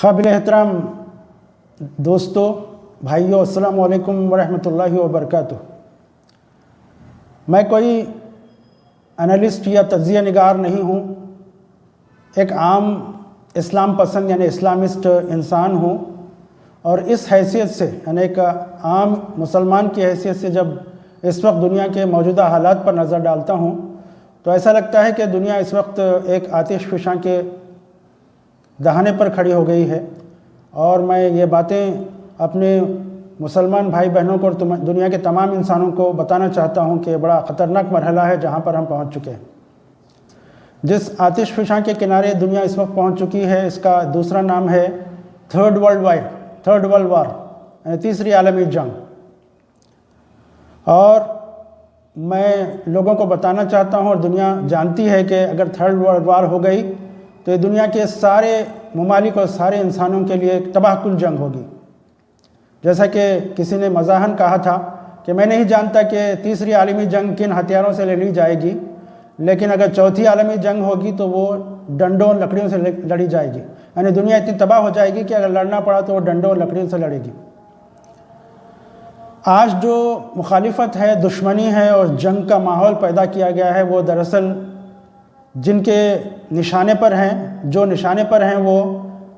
قابل احترام دوستو بھائیو، السلام علیکم ورحمۃ اللہ وبرکاتہ۔ میں کوئی انالسٹ یا تجزیہ نگار نہیں ہوں، ایک عام اسلام پسند یعنی اسلامسٹ انسان ہوں، اور اس حیثیت سے یعنی ایک عام مسلمان کی حیثیت سے جب اس وقت دنیا کے موجودہ حالات پر نظر ڈالتا ہوں تو ایسا لگتا ہے کہ دنیا اس وقت ایک آتش فشاں کے دہانے پر کھڑی ہو گئی ہے، اور میں یہ باتیں اپنے مسلمان بھائی بہنوں کو اور دنیا کے تمام انسانوں کو بتانا چاہتا ہوں کہ بڑا خطرناک مرحلہ ہے جہاں پر ہم پہنچ چکے ہیں۔ جس آتش فشاں کے کنارے دنیا اس وقت پہنچ چکی ہے، اس کا دوسرا نام ہے تھرڈ ورلڈ وار یعنی تیسری عالمی جنگ۔ اور میں لوگوں کو بتانا چاہتا ہوں اور دنیا جانتی ہے کہ اگر تھرڈ ورلڈ وار ہو گئی تو یہ دنیا کے سارے ممالک اور سارے انسانوں کے لیے ایک تباہ کن جنگ ہوگی۔ جیسا کہ کسی نے مزاحاً کہا تھا کہ میں نہیں جانتا کہ تیسری عالمی جنگ کن ہتھیاروں سے لڑی جائے گی، لیکن اگر چوتھی عالمی جنگ ہوگی تو وہ ڈنڈوں اور لکڑیوں سے لڑی جائے گی، یعنی دنیا اتنی تباہ ہو جائے گی کہ اگر لڑنا پڑا تو وہ ڈنڈوں اور لکڑیوں سے لڑے گی۔ آج جو مخالفت ہے، دشمنی ہے اور جنگ کا ماحول پیدا کیا گیا ہے، وہ دراصل جن کے نشانے پر ہیں، جو نشانے پر ہیں وہ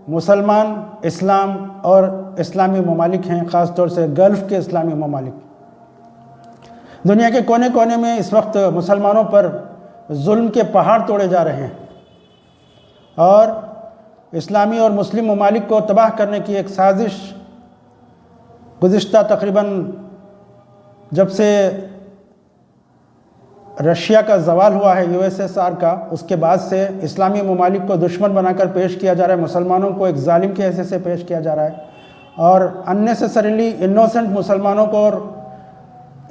مسلمان، اسلام اور اسلامی ممالک ہیں، خاص طور سے گلف کے اسلامی ممالک۔ دنیا کے کونے کونے میں اس وقت مسلمانوں پر ظلم کے پہاڑ توڑے جا رہے ہیں، اور اسلامی اور مسلم ممالک کو تباہ کرنے کی ایک سازش گزشتہ تقریباً جب سے رشیا کا زوال ہوا ہے USSR کا، اس کے بعد سے اسلامی ممالک کو دشمن بنا کر پیش کیا جا رہا ہے، مسلمانوں کو ایک ظالم کی حیثیت سے پیش کیا جا رہا ہے، اور انیسیسریلی انوسنٹ مسلمانوں کو اور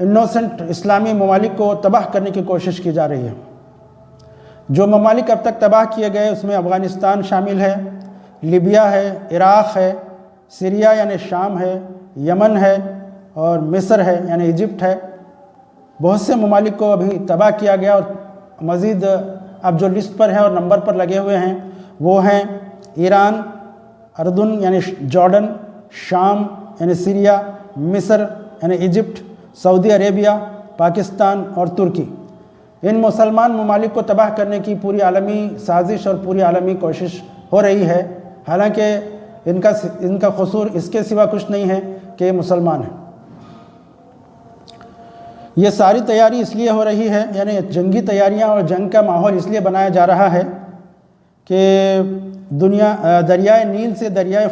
انوسنٹ اسلامی ممالک کو تباہ کرنے کی کوشش کی جا رہی ہے۔ جو ممالک اب تک تباہ کیے گئے اس میں افغانستان شامل ہے، لیبیا ہے، عراق ہے، سیریا یعنی شام ہے، یمن ہے، اور مصر ہے یعنی ایجپٹ ہے۔ بہت سے ممالک کو ابھی تباہ کیا گیا، اور مزید اب جو لسٹ پر ہیں اور نمبر پر لگے ہوئے ہیں وہ ہیں ایران، اردن یعنی جارڈن، شام یعنی سیریا، مصر یعنی ایجپٹ، سعودی عربیہ، پاکستان اور ترکی۔ ان مسلمان ممالک کو تباہ کرنے کی پوری عالمی سازش اور پوری عالمی کوشش ہو رہی ہے، حالانکہ ان کا قصور اس کے سوا کچھ نہیں ہے کہ یہ مسلمان ہیں۔ یہ ساری تیاری اس لیے ہو رہی ہے، یعنی جنگی تیاریاں اور جنگ کا ماحول اس لیے بنایا جا رہا ہے کہ دریائے نیل سے دریائے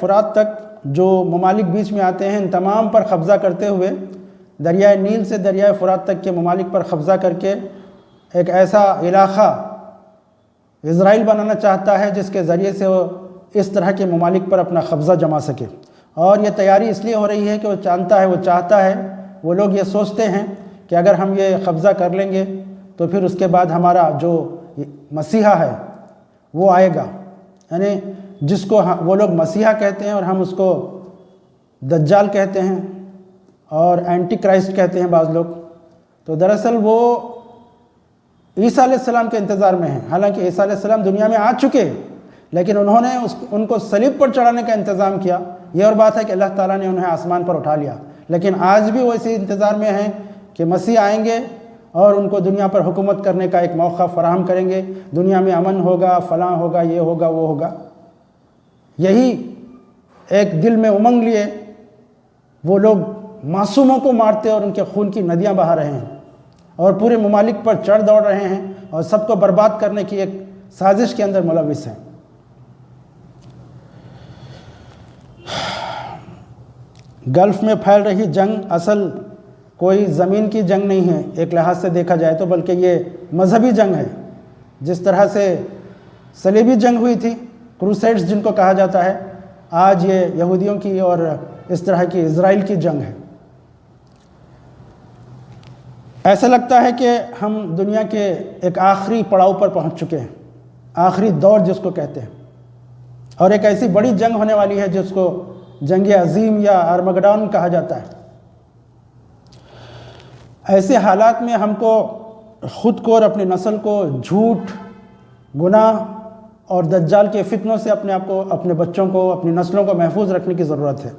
فرات تک جو ممالک بیچ میں آتے ہیں، ان تمام پر قبضہ کرتے ہوئے دریائے نیل سے دریائے فرات تک کے ممالک پر قبضہ کر کے ایک ایسا علاقہ اسرائیل بنانا چاہتا ہے جس کے ذریعے سے وہ اس طرح کے ممالک پر اپنا قبضہ جما سکے۔ اور یہ تیاری اس لیے ہو رہی ہے کہ وہ چاہتا ہے، وہ لوگ یہ سوچتے ہیں کہ اگر ہم یہ قبضہ کر لیں گے تو پھر اس کے بعد ہمارا جو مسیحا ہے وہ آئے گا، یعنی جس کو وہ لوگ مسیحا کہتے ہیں اور ہم اس کو دجال کہتے ہیں اور اینٹی کرائسٹ کہتے ہیں بعض لوگ۔ تو دراصل وہ عیسیٰ علیہ السلام کے انتظار میں ہیں، حالانکہ عیسیٰ علیہ السلام دنیا میں آ چکے، لیکن انہوں نے ان کو صلیب پر چڑھانے کا انتظام کیا۔ یہ اور بات ہے کہ اللہ تعالیٰ نے انہیں آسمان پر اٹھا لیا، لیکن آج بھی وہ اسی انتظار میں ہیں کہ مسیح آئیں گے اور ان کو دنیا پر حکومت کرنے کا ایک موقع فراہم کریں گے، دنیا میں امن ہوگا، فلاں ہوگا، یہ ہوگا، وہ ہوگا۔ یہی ایک دل میں امنگ لیے وہ لوگ معصوموں کو مارتے اور ان کے خون کی ندیاں بہا رہے ہیں، اور پورے ممالک پر چڑھ دوڑ رہے ہیں اور سب کو برباد کرنے کی ایک سازش کے اندر ملوث ہیں۔ گلف میں پھیل رہی جنگ اصل کوئی زمین کی جنگ نہیں ہے ایک لحاظ سے دیکھا جائے تو، بلکہ یہ مذہبی جنگ ہے۔ جس طرح سے صلیبی جنگ ہوئی تھی، کروسیڈز جن کو کہا جاتا ہے، آج یہ یہودیوں کی اور اس طرح کی اسرائیل کی جنگ ہے۔ ایسا لگتا ہے کہ ہم دنیا کے ایک آخری پڑاؤ پر پہنچ چکے ہیں، آخری دور جس کو کہتے ہیں، اور ایک ایسی بڑی جنگ ہونے والی ہے جس کو جنگ عظیم یا ارمگڈون کہا جاتا ہے۔ ایسے حالات میں ہم کو خود کو اور اپنی نسل کو جھوٹ، گناہ اور دجال کے فتنوں سے اپنے آپ کو، اپنے بچوں کو، اپنی نسلوں کو محفوظ رکھنے کی ضرورت ہے۔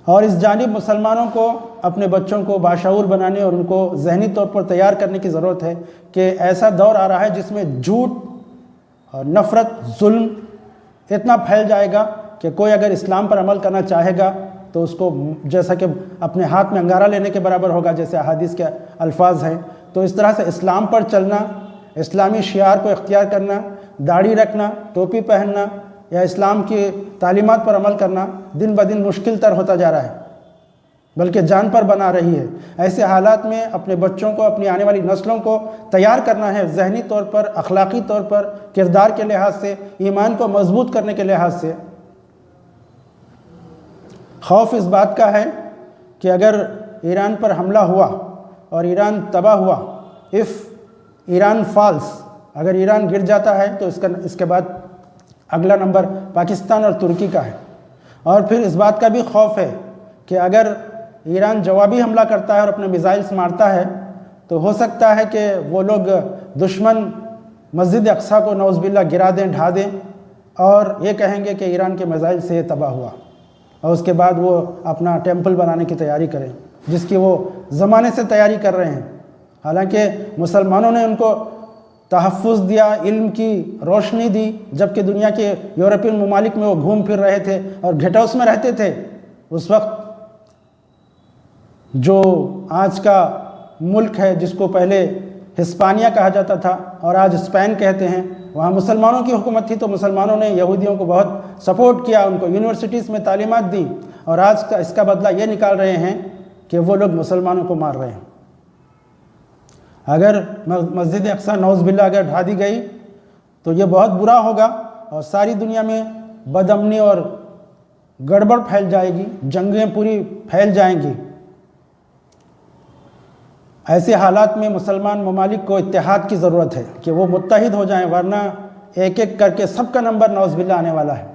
اور اس جانب مسلمانوں کو اپنے بچوں کو باشعور بنانے اور ان کو ذہنی طور پر تیار کرنے کی ضرورت ہے کہ ایسا دور آ رہا ہے جس میں جھوٹ اور نفرت، ظلم اتنا پھیل جائے گا کہ کوئی اگر اسلام پر عمل کرنا چاہے گا تو اس کو جیسا کہ اپنے ہاتھ میں انگارہ لینے کے برابر ہوگا، جیسے احادیث کے الفاظ ہیں۔ تو اس طرح سے اسلام پر چلنا، اسلامی شعار کو اختیار کرنا، داڑھی رکھنا، ٹوپی پہننا یا اسلام کی تعلیمات پر عمل کرنا دن بدن مشکل تر ہوتا جا رہا ہے، بلکہ جان پر بنا رہی ہے۔ ایسے حالات میں اپنے بچوں کو، اپنی آنے والی نسلوں کو تیار کرنا ہے، ذہنی طور پر، اخلاقی طور پر، کردار کے لحاظ سے، ایمان کو مضبوط کرنے کے لحاظ سے۔ خوف اس بات کا ہے کہ اگر ایران پر حملہ ہوا اور ایران تباہ ہوا، ایران فالس، اگر ایران گر جاتا ہے تو اس کے بعد اگلا نمبر پاکستان اور ترکی کا ہے۔ اور پھر اس بات کا بھی خوف ہے کہ اگر ایران جوابی حملہ کرتا ہے اور اپنے میزائلز مارتا ہے تو ہو سکتا ہے کہ وہ لوگ دشمن مسجد اقصیٰ کو نعوذ باللہ گرا دیں، ڈھا دیں، اور یہ کہیں گے کہ ایران کے میزائل سے یہ تباہ ہوا، اور اس کے بعد وہ اپنا ٹیمپل بنانے کی تیاری کریں، جس کی وہ زمانے سے تیاری کر رہے ہیں۔ حالانکہ مسلمانوں نے ان کو تحفظ دیا، علم کی روشنی دی، جبکہ دنیا کے یورپین ممالک میں وہ گھوم پھر رہے تھے اور گھیٹ ہاؤس میں رہتے تھے۔ اس وقت جو آج کا ملک ہے، جس کو پہلے ہسپانیہ کہا جاتا تھا اور آج اسپین کہتے ہیں، وہاں مسلمانوں کی حکومت تھی، تو مسلمانوں نے یہودیوں کو بہت سپورٹ کیا، ان کو یونیورسٹیز میں تعلیمات دی، اور آج اس کا بدلہ یہ نکال رہے ہیں کہ وہ لوگ مسلمانوں کو مار رہے ہیں۔ اگر مسجد اقصیٰ نعوذ باللہ اگر ڈھا دی گئی تو یہ بہت برا ہوگا، اور ساری دنیا میں بد امنی اور گڑبڑ پھیل جائے گی، جنگیں پوری پھیل جائیں گی۔ ایسے حالات میں مسلمان ممالک کو اتحاد کی ضرورت ہے کہ وہ متحد ہو جائیں، ورنہ ایک ایک کر کے سب کا نمبر نعوذ باللہ آنے والا ہے۔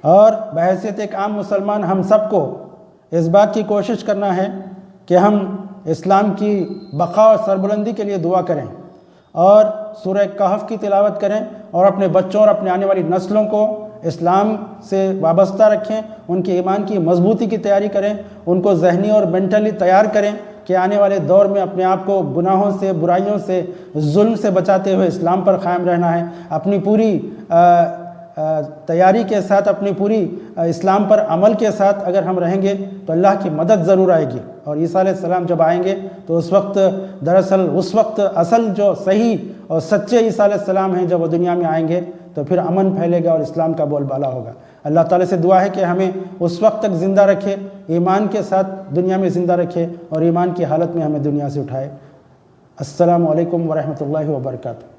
اور بحیثیت ایک عام مسلمان ہم سب کو اس بات کی کوشش کرنا ہے کہ ہم اسلام کی بقا اور سربلندی کے لیے دعا کریں، اور سورہ کہف کی تلاوت کریں، اور اپنے بچوں اور اپنے آنے والی نسلوں کو اسلام سے وابستہ رکھیں، ان کے ایمان کی مضبوطی کی تیاری کریں، ان کو ذہنی اور مینٹلی تیار کریں کہ آنے والے دور میں اپنے آپ کو گناہوں سے، برائیوں سے، ظلم سے بچاتے ہوئے اسلام پر قائم رہنا ہے۔ اپنی پوری تیاری کے ساتھ، اپنی پوری اسلام پر عمل کے ساتھ اگر ہم رہیں گے تو اللہ کی مدد ضرور آئے گی۔ اور عیسیٰ علیہ السلام جب آئیں گے تو اس وقت اصل جو صحیح اور سچے عیسیٰ علیہ السلام ہیں، جب وہ دنیا میں آئیں گے تو پھر امن پھیلے گا اور اسلام کا بول بالا ہوگا۔ اللہ تعالیٰ سے دعا ہے کہ ہمیں اس وقت تک زندہ رکھے، ایمان کے ساتھ دنیا میں زندہ رکھے، اور ایمان کی حالت میں ہمیں دنیا سے اٹھائے۔ السلام علیکم ورحمۃ اللہ وبرکاتہ۔